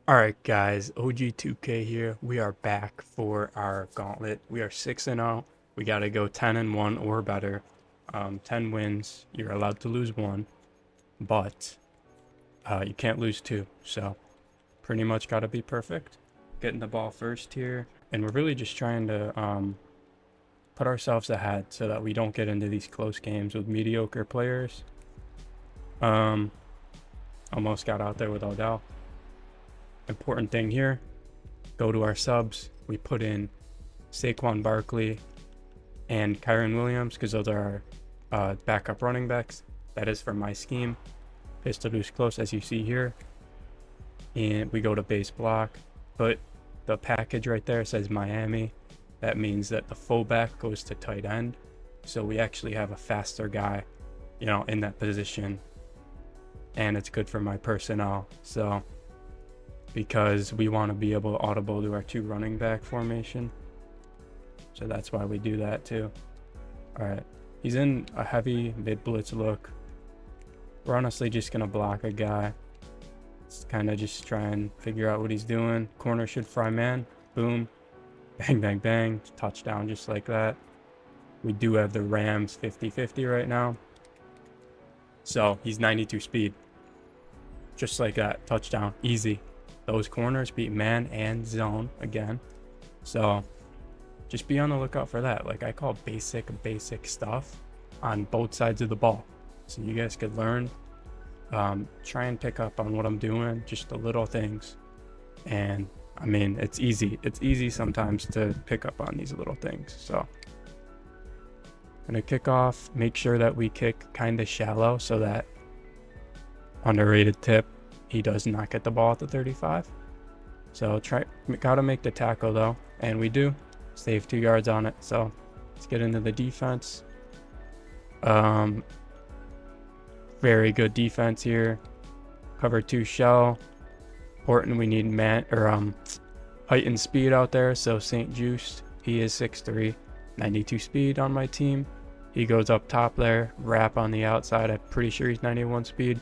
Alright guys, OG2K here. We are back for our gauntlet. We are 6-0. We gotta go 10-1 or better. 10 wins. You're allowed to lose one, but you can't lose two. So pretty much gotta be perfect. Getting the ball first here. And we're really just trying to put ourselves ahead so that we don't get into these close games with mediocre players. Almost got out there with Odell. Important thing here, go to our subs. We put in Saquon Barkley and Kyron Williams because those are our backup running backs. That is for my scheme. Pistol loose close, as you see here. And we go to base block. But the package right there says Miami. That means that the fullback goes to tight end. So we actually have a faster guy, in that position. And it's good for my personnel. So because we want to be able to audible to our two running back formation. So that's why we do that too. All right, he's in a heavy mid blitz look. We're honestly just gonna block a guy. Let's kind of just try and figure out what he's doing. Corner should fry man. Boom. Bang, bang, bang. Touchdown just like that. We do have the Rams 50-50 right now. So he's 92 speed. Just like that. Touchdown. Easy. Those corners beat man and zone again. So just be on the lookout for that. Like I call basic stuff on both sides of the ball. So you guys could learn, try and pick up on what I'm doing, just the little things. And I mean, it's easy. It's easy sometimes to pick up on these little things. So gonna kick off, make sure that we kick kind of shallow so that underrated tip, he does not get the ball at the 35. So gotta make the tackle though, and we do. Save 2 yards on it. So let's get into the defense. Very good defense here. Cover 2 shell. Important, we need height and speed out there. So St. Juiced, he is 6'3", 92 speed on my team. He goes up top there. Wrap on the outside. I'm pretty sure he's 91 speed.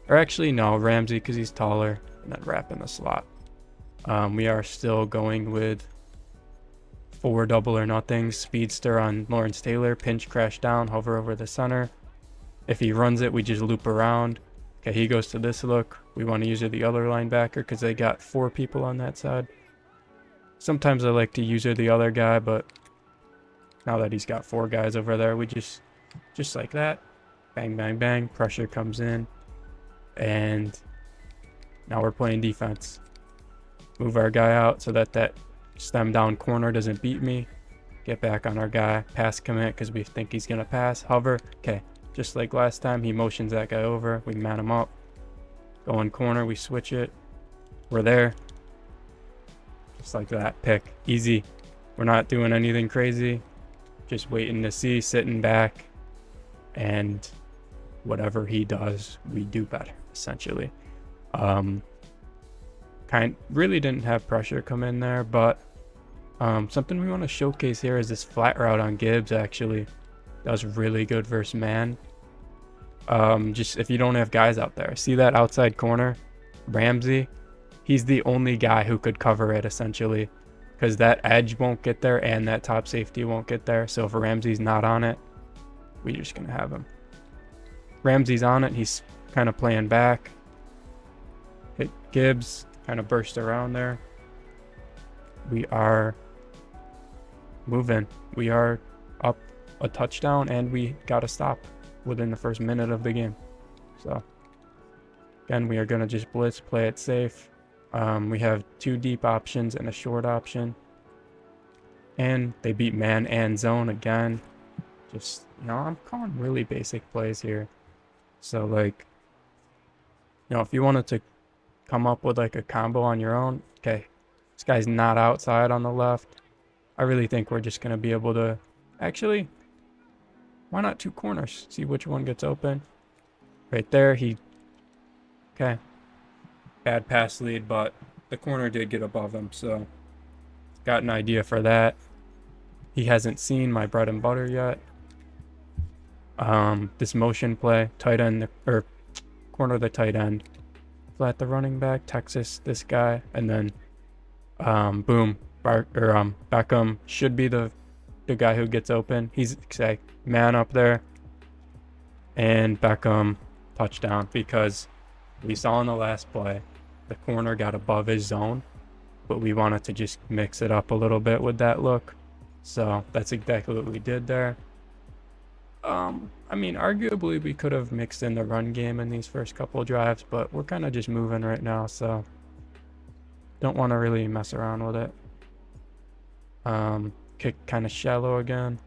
Or actually, no, Ramsey because he's taller, and then wrap in the slot. We are still going with 4 double or nothing. Speedster on Lawrence Taylor. Pinch crash down, hover over the center. If he runs it, we just loop around. Okay, he goes to this look. We want to use the other linebacker because they got 4 people on that side. Sometimes I like to use the other guy, but now that he's got 4 guys over there, we just like that. Bang, bang, bang. Pressure comes in. And now we're playing defense. Move our guy out so that stem down corner doesn't beat me. Get back on our guy. Pass commit because we think he's going to pass. Hover. Okay. Just like last time, he motions that guy over. We man him up. Go in corner. We switch it. We're there. Just like that. Pick. Easy. We're not doing anything crazy. Just waiting to see. Sitting back. And whatever he does, we do better, essentially. Really didn't have pressure come in there, but something we want to showcase here is this flat route on Gibbs. Actually that was really good versus man. Just if you don't have guys out there, see that outside corner, Ramsey, he's the only guy who could cover it essentially, because that edge won't get there and that top safety won't get there. So if Ramsey's not on it, we're just gonna have him. Ramsey's on it. He's kind of playing back. Hit Gibbs. Kind of burst around there. We are moving. We are up a touchdown, and we got to stop within the first minute of the game. So, again, we are going to just blitz, play it safe. We have 2 deep options and a short option. And they beat man and zone again. Just, I'm calling really basic plays here. So, like, if you wanted to come up with like a combo on your own, okay, this guy's not outside on the left. I really think we're just going to be able to, actually, why not 2 corners? See which one gets open. Right there, okay. Bad pass lead, but the corner did get above him, so got an idea for that. He hasn't seen my bread and butter yet. This motion play, tight end, or corner the tight end. flat the running back, Texas, this guy, and then boom, Beckham should be the guy who gets open. He's like man up there, and Beckham touchdown, because we saw in the last play the corner got above his zone, but we wanted to just mix it up a little bit with that look. So that's exactly what we did there. I mean, arguably we could have mixed in the run game in these first couple of drives, but we're kind of just moving right now, so don't want to really mess around with it. Kick kind of shallow again.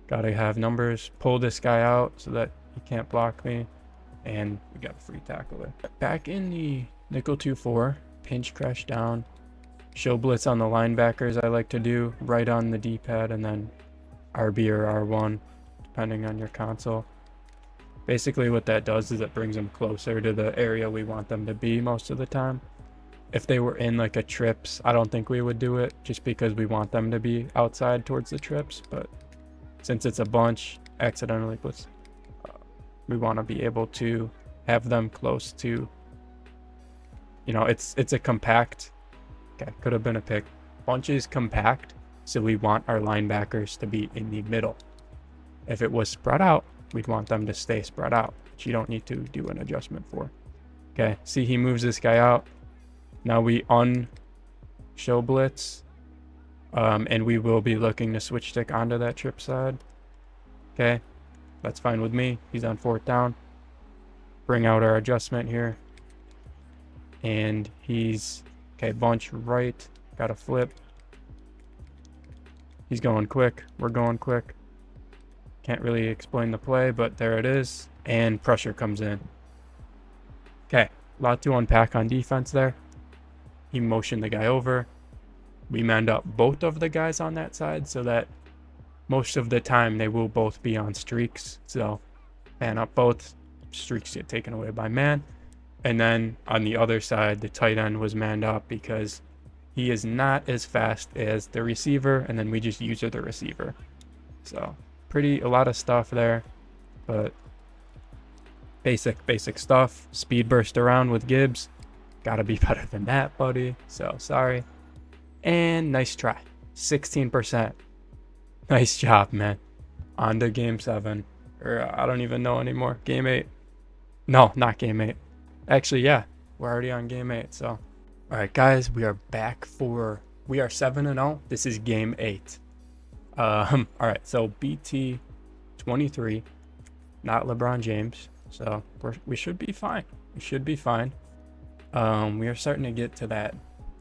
Gotta have numbers. Pull this guy out so that he can't block me, and we got a free tackle there. Back in the nickel 2-4, pinch crash down, show blitz on the linebackers. I like to do right on the D-pad, and then RB or R1 depending on your console. Basically what that does is it brings them closer to the area we want them to be most of the time. If they were in like a trips, I don't think we would do it, just because we want them to be outside towards the trips, but since it's a bunch, accidentally puts, we want to be able to have them close to, you know, it's a compact, okay, could have been a pick. Bunch is compact, so we want our linebackers to be in the middle. If it was spread out, we'd want them to stay spread out, which you don't need to do an adjustment for. Okay, see, he moves this guy out. Now we show blitz, and we will be looking to switch stick onto that trip side. Okay, that's fine with me. He's on 4th down. Bring out our adjustment here. And he's, okay, bunch right. Got a flip. He's going quick. We're going quick. Can't really explain the play, but there it is. And pressure comes in. Okay, a lot to unpack on defense there. He motioned the guy over. We manned up both of the guys on that side so that most of the time they will both be on streaks. So man up both, streaks get taken away by man. And then on the other side, the tight end was manned up because he is not as fast as the receiver, and then we just use the receiver. So a lot of stuff there, but basic stuff. Speed burst around with Gibbs. Gotta be better than that, buddy. So sorry. And nice try. 16%. Nice job, man. On to game 7. Or I don't even know anymore. Game 8. No, not game 8. Actually, yeah. We're already on game 8. So, alright, guys. We are back for... We are 7-0. This is game 8. Alright, so BT 23. Not LeBron James. So, we should be fine. We should be fine. We are starting to get to that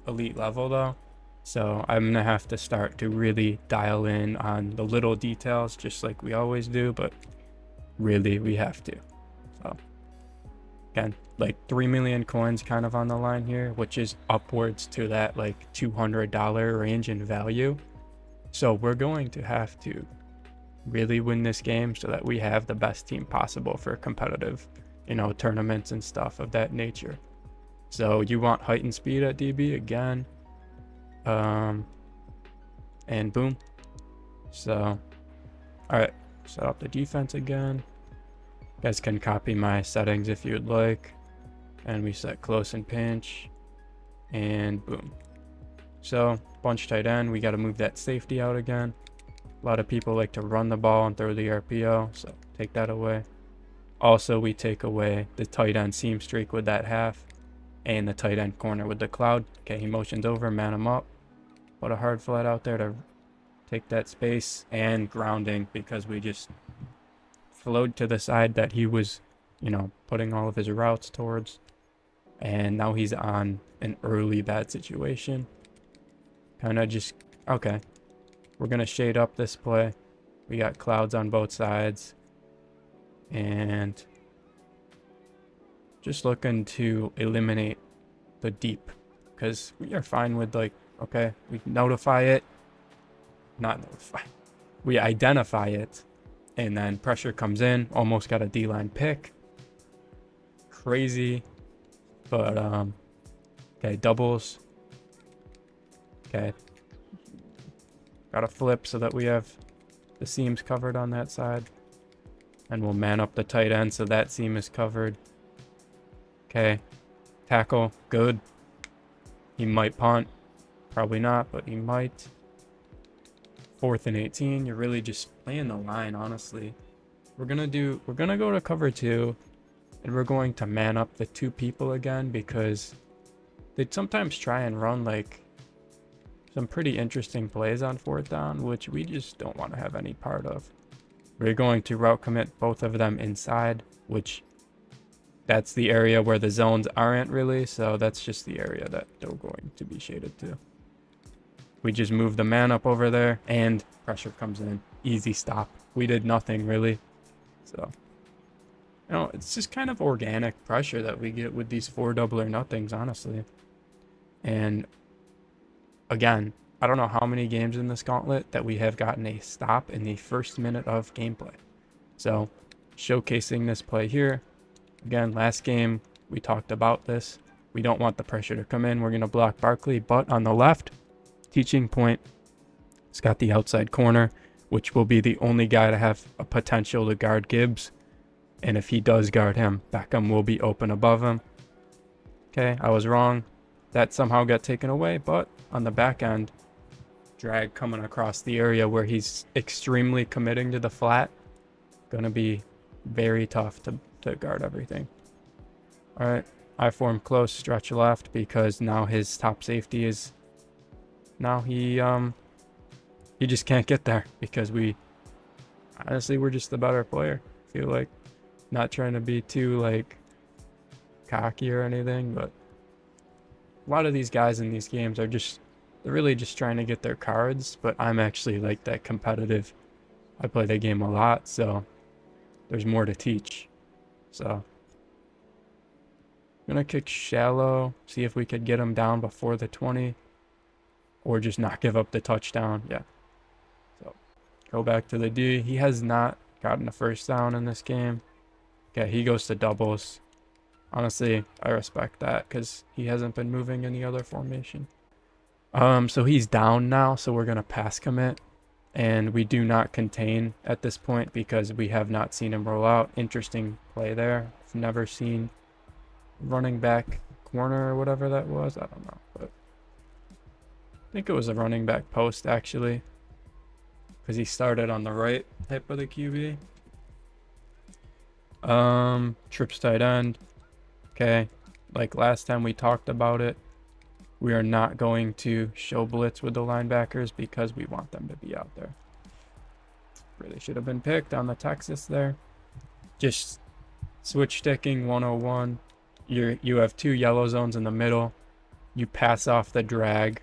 elite level, though. So I'm going to have to start to really dial in on the little details, just like we always do, but really we have to. So again, like 3 million coins kind of on the line here, which is upwards to that like $200 range in value. So we're going to have to really win this game so that we have the best team possible for competitive, you know, tournaments and stuff of that nature. So you want height and speed at DB again. And boom. So, all right, set up the defense again. You guys can copy my settings if you'd like. And we set close and pinch, and boom. So bunch tight end, we got to move that safety out again. A lot of people like to run the ball and throw the RPO, so take that away. Also, we take away the tight end seam streak with that half, and the tight end corner with the cloud. Okay, he motions over, man him up. Put a hard flat out there to take that space, and grounding because we just flowed to the side that he was, you know, putting all of his routes towards. And now he's on an early bad situation. Kind of just, okay. We're going to shade up this play. We got clouds on both sides. And just looking to eliminate the deep, because we are fine with, like, okay, we notify it, not notify, we identify it, and then pressure comes in. Almost got a D-line pick, crazy, but okay, doubles, okay, got a flip so that we have the seams covered on that side, and we'll man up the tight end so that seam is covered. Okay, tackle, good. He might punt, probably not, but he might. 4th and 18. You're really just playing the line, honestly. We're gonna go to cover 2, and we're going to man up the 2 people again, because they'd sometimes try and run like some pretty interesting plays on 4th down, which we just don't want to have any part of. We're going to route commit both of them inside, which that's the area where the zones aren't really, so that's just the area that they're going to be shaded to. We just move the man up over there, and pressure comes in. Easy stop. We did nothing really. So, it's just kind of organic pressure that we get with these 4 double or nothings, honestly. And again, I don't know how many games in this gauntlet that we have gotten a stop in the first minute of gameplay. So, showcasing this play here. Again, last game, we talked about this. We don't want the pressure to come in. We're going to block Barkley, but on the left, teaching point, it's got the outside corner, which will be the only guy to have a potential to guard Gibbs. And if he does guard him, Beckham will be open above him. Okay, I was wrong. That somehow got taken away, but on the back end, drag coming across the area where he's extremely committing to the flat. Gonna be very tough to guard everything. All right, I form close, stretch left, because now his top safety is, now he just can't get there, because honestly, we're just the better player. I feel like, not trying to be too like cocky or anything, but a lot of these guys in these games are they're really just trying to get their cards, but I'm actually like that competitive. I play the game a lot, so there's more to teach. So I'm gonna kick shallow, see if we could get him down before the 20, or just not give up the touchdown. Yeah. So go back to the D. He has not gotten a first down in this game. Okay, he goes to doubles. Honestly, I respect that, because he hasn't been moving any other formation. So he's down now, so we're gonna pass commit, and we do not contain at this point because we have not seen him roll out. Interesting play there. I've never seen running back corner or whatever that was. I don't know, but I think it was a running back post actually, because he started on the right hip of the QB. Trips tight end. Okay, like last time we talked about it, we are not going to show blitz with the linebackers because we want them to be out there. Really should have been picked on the Texas there. Just switch sticking 101. You have 2 yellow zones in the middle. You pass off the drag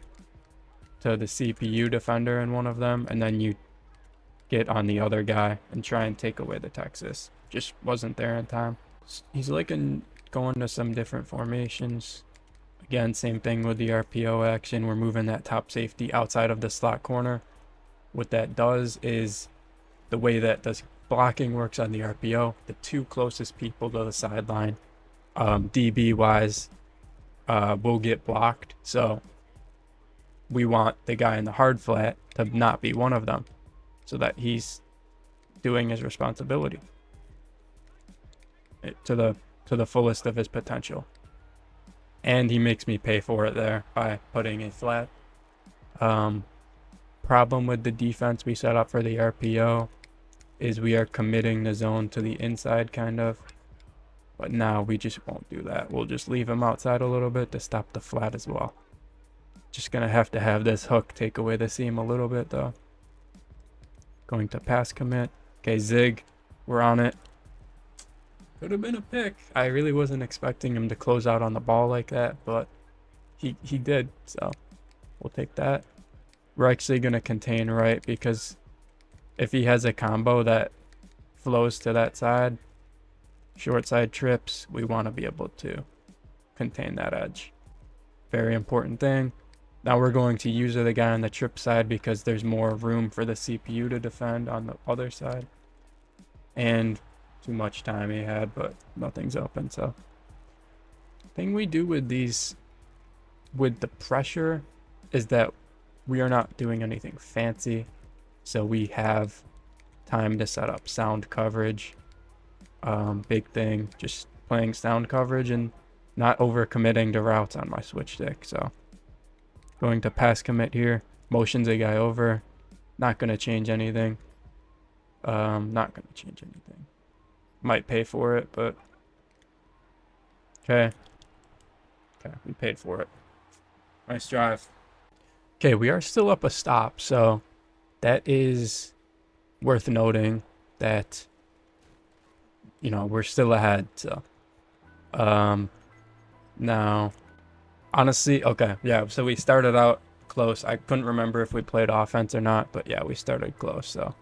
to the CPU defender in one of them, and then you get on the other guy and try and take away the Texas. Just wasn't there in time. He's going to some different formations. Again, same thing with the RPO action. We're moving that top safety outside of the slot corner. What that does is, the way that this blocking works on the RPO, the 2 closest people to the sideline, DB wise, will get blocked. So we want the guy in the hard flat to not be one of them, so that he's doing his responsibility to the fullest of his potential. And he makes me pay for it there by putting a flat. Problem with the defense we set up for the RPO is we are committing the zone to the inside kind of. But now we just won't do that. We'll just leave him outside a little bit to stop the flat as well. Just gonna have to have this hook take away the seam a little bit though. Going to pass commit. Okay, zig. We're on it. Could have been a pick. I really wasn't expecting him to close out on the ball like that, but he did, so we'll take that. We're actually going to contain right, because if he has a combo that flows to that side, short side trips, we want to be able to contain that edge. Very important thing. Now we're going to use the guy on the trip side because there's more room for the CPU to defend on the other side. And too much time he had, but nothing's open. So thing we do with these, with the pressure, is that we are not doing anything fancy. So we have time to set up sound coverage. Big thing, just playing sound coverage and not over committing to routes on my switch stick. So going to pass commit here, motions a guy over, not going to change anything. Not going to change anything. Might pay for it, but okay. Okay, we paid for it. Nice drive. Okay, we are still up a stop, so that is worth noting that, you know, we're still ahead. So now honestly, okay, yeah, so we started out close. I couldn't remember if we played offense or not, but yeah, we started close. So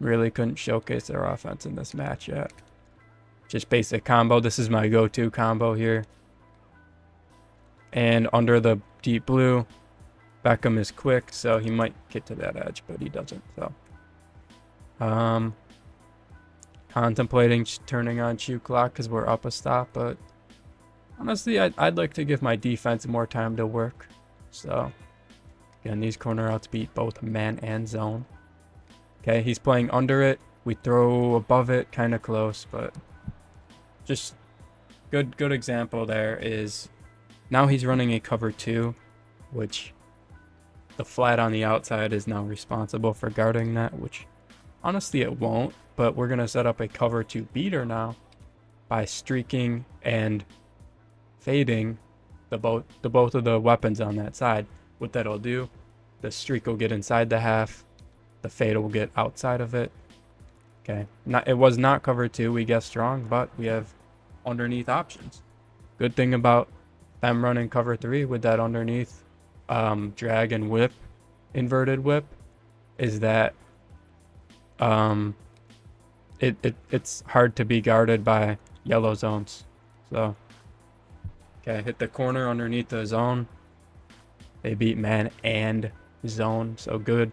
really couldn't showcase their offense in this match yet. Just basic combo. This is my go-to combo here. And under the deep blue, Beckham is quick, so he might get to that edge, but he doesn't. So contemplating turning on shoot clock because we're up a stop, but honestly, I'd like to give my defense more time to work. So again, these corner outs beat both man and zone. Okay, he's playing under it. We throw above it, kind of close, but just good example there is now he's running a cover 2, which the flat on the outside is now responsible for guarding that, which honestly it won't, but we're going to set up a cover 2 beater now by streaking and fading the both of the weapons on that side. What that'll do, the streak will get inside the half, the fade will get outside of it. Okay, it was not cover 2, we guessed wrong, but we have underneath options. Good thing about them running cover 3 with that underneath drag and whip, inverted whip, is that it's hard to be guarded by yellow zones. So okay, hit the corner underneath the zone. They beat man and zone, so good.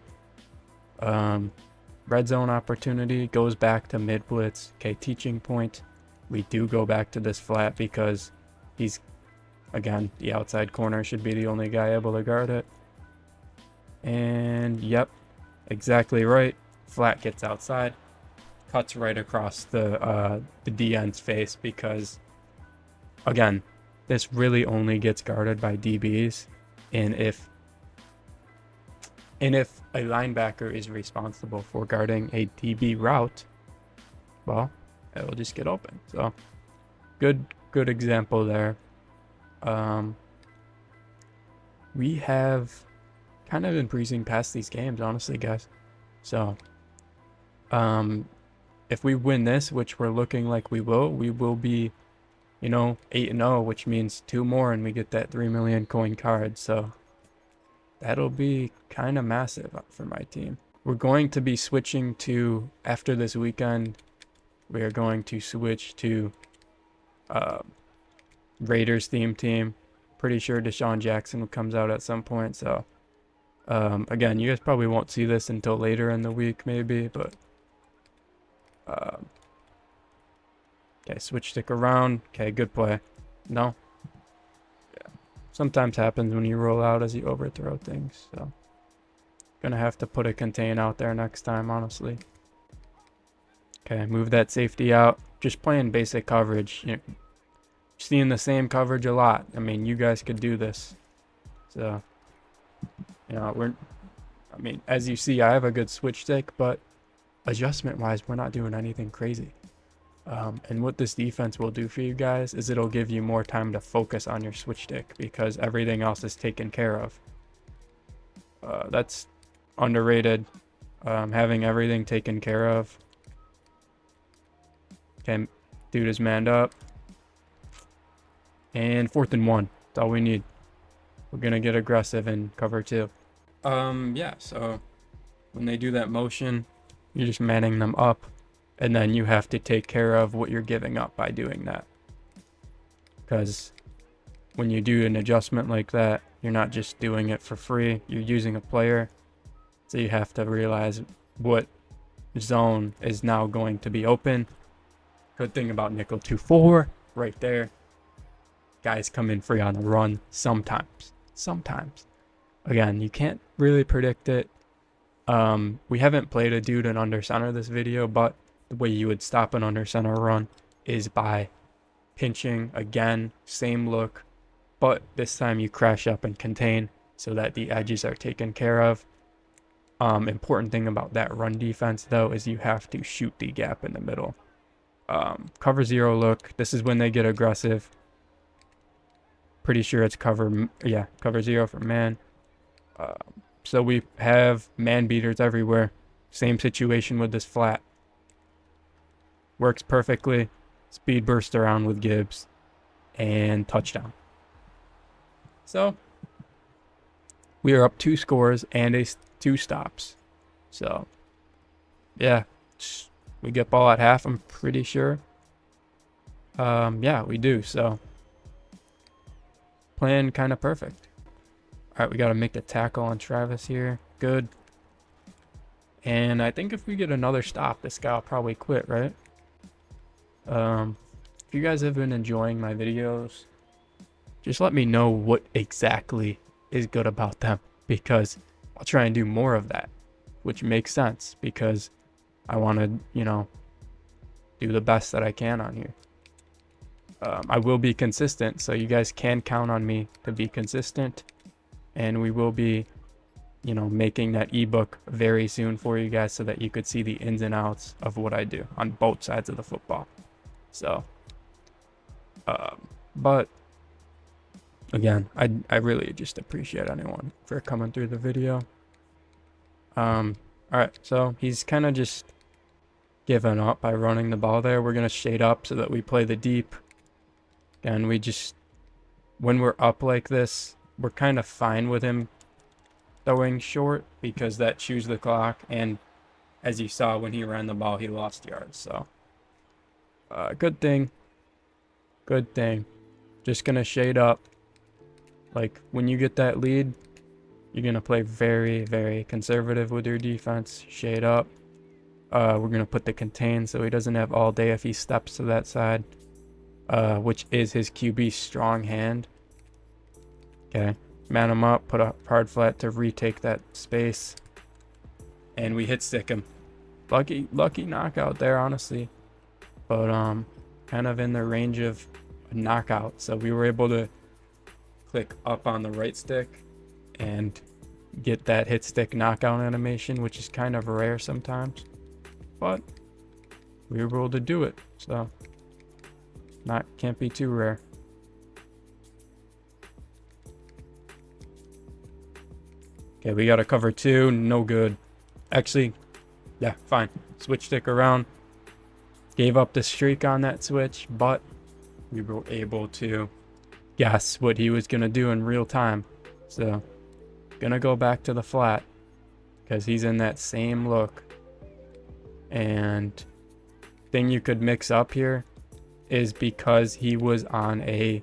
Red zone opportunity goes back to mid blitz. Okay, teaching point. We do go back to this flat because he's, again, the outside corner should be the only guy able to guard it. And yep, exactly right. Flat gets outside, cuts right across the DN's face because, again, this really only gets guarded by DBs, and if a linebacker is responsible for guarding a DB route, well, it'll just get open. So good example there. We have kind of been breezing past these games, honestly, guys. So if we win this, which we're looking like we will be, you know, 8-0, which means 2 more and we get that 3 million coin card. So that'll be kind of massive for my team. We're going to be switching to, after this weekend, we are going to switch to Raiders theme team. Pretty sure Deshaun Jackson comes out at some point. So again, you guys probably won't see this until later in the week maybe, but okay, switch stick around. Okay, good play. No? Yeah. Sometimes happens when you roll out as you overthrow things. So gonna have to put a contain out there next time, honestly. Okay, move that safety out. Just playing basic coverage. You know, seeing the same coverage a lot. I mean, you guys could do this. So, you know, I mean, as you see, I have a good switch stick, but adjustment-wise, we're not doing anything crazy. And what this defense will do for you guys is it'll give you more time to focus on your switch stick because everything else is taken care of. That's underrated, having everything taken care of. Okay, dude is manned up. And 4th and 1. That's all we need. We're going to get aggressive in cover 2. Yeah, so when they do that motion, you're just manning them up. And then you have to take care of what you're giving up by doing that. Because when you do an adjustment like that, you're not just doing it for free. You're using a player. So you have to realize what zone is now going to be open. Good thing about nickel 2-4 right there. Guys come in free on the run sometimes. Again, you can't really predict it. We haven't played a dude in under center this video, but the way you would stop an under center run is by pinching again, same look, but this time you crash up and contain so that the edges are taken care of. Important thing about that run defense though is you have to shoot the gap in the middle. Cover zero look, this is when they get aggressive. Pretty sure it's cover zero for man. So we have man beaters everywhere. Same situation with this flat. Works perfectly. Speed burst around with Gibbs. And touchdown. So we are up 2 scores and 2 stops. So yeah, we get ball at half, I'm pretty sure. Yeah, we do. So plan kind of perfect. All right, we got to make the tackle on Travis here. Good. And I think if we get another stop, this guy will probably quit, right? If you guys have been enjoying my videos, just let me know what exactly is good about them, because I'll try and do more of that, which makes sense because I want to, do the best that I can on here. I will be consistent, so you guys can count on me to be consistent, and we will be, making that ebook very soon for you guys so that you could see the ins and outs of what I do on both sides of the football. So, but again, I really just appreciate anyone for coming through the video. All right, so he's kind of just given up by running the ball there. We're gonna shade up so that we play the deep. And we just, when we're up like this, we're kind of fine with him throwing short because that chews the clock. And as you saw when he ran the ball, he lost yards. So, good thing. Good thing. Just gonna shade up. Like when you get that lead, you're gonna play very, very conservative with your defense. Shade up. We're gonna put the contain so he doesn't have all day if he steps to that side. Which is his QB's strong hand. Okay, man him up, put a hard flat to retake that space, and we hit stick him. Lucky knockout there, honestly, but kind of in the range of a knockout. So we were able to click up on the right stick and get that hit stick knockout animation, which is kind of rare sometimes, but we were able to do it. So can't be too rare. Okay, we got a cover 2, no good. Actually, yeah, fine. Switch stick around. Gave up the streak on that switch, but we were able to guess what he was gonna do in real time. So, gonna go back to the flat because he's in that same look. And thing you could mix up here is because he was on a,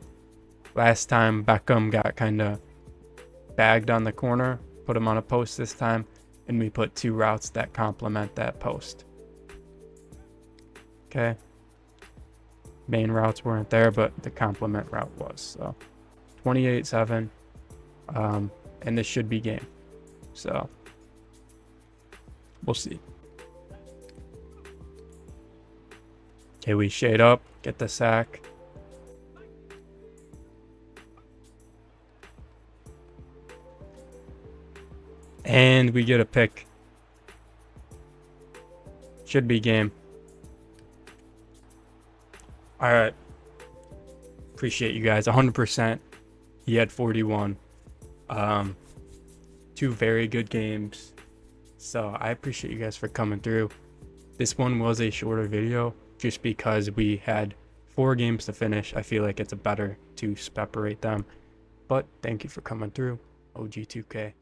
last time Beckham got kind of bagged on the corner, put him on a post this time, and we put 2 routes that complement that post. Okay. Main routes weren't there, but the complement route was. So 28-7. And this should be game. So we'll see. Okay, we shade up, get the sack. And we get a pick. Should be game. All right. Appreciate you guys. 100%. He had 41. 2 very good games. So I appreciate you guys for coming through. This one was a shorter video just because we had 4 games to finish. I feel like it's better to separate them. But thank you for coming through. OG2K.